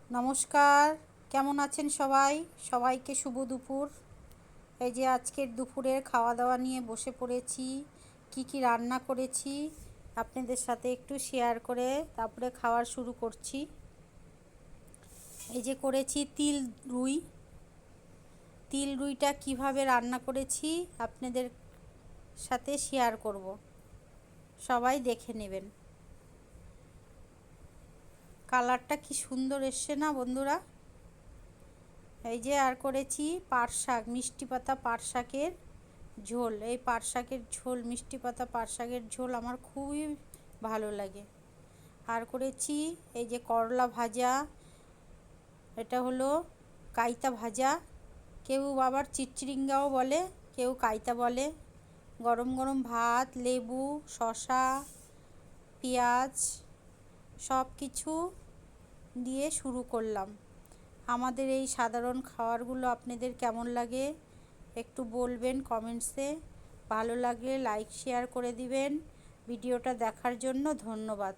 নমস্কার, কেমন আছেন সবাই? সবাইকে শুভ দুপুর। এই যে আজকের দুপুরের খাওয়া দাওয়া নিয়ে বসে পড়েছি। কি কি রান্না করেছি আপনাদের সাথে একটু শেয়ার করে তারপরে খাওয়ার শুরু করছি। এই যে করেছি তিল রুইটা কিভাবে রান্না করেছি আপনাদের সাথে শেয়ার করব, সবাই দেখে নেবেন। কালারটা কি সুন্দর এসছে না বন্ধুরা? এই যে আর করেছি পাট শাক, মিষ্টি পাতা পাট শাকের ঝোল। এই পাট শাকের ঝোল, মিষ্টি পাতা পাট শাকের ঝোল আমার খুবই ভালো লাগে। আর করেছি এই যে করলা ভাজা, এটা হলো কাইতা ভাজা, কেউ আবার চিচিঙ্গাও বলে, কেউ কাইতা বলে। গরম গরম ভাত, লেবু, শসা, পেঁয়াজ সব কিছু দিয়ে শুরু করলাম। আমাদের এই সাধারণ খাবারগুলো আপনাদের কেমন লাগে একটু বলবেন কমেন্টসে। ভালো লাগলে লাইক শেয়ার করে দিবেন। ভিডিওটা দেখার জন্য ধন্যবাদ।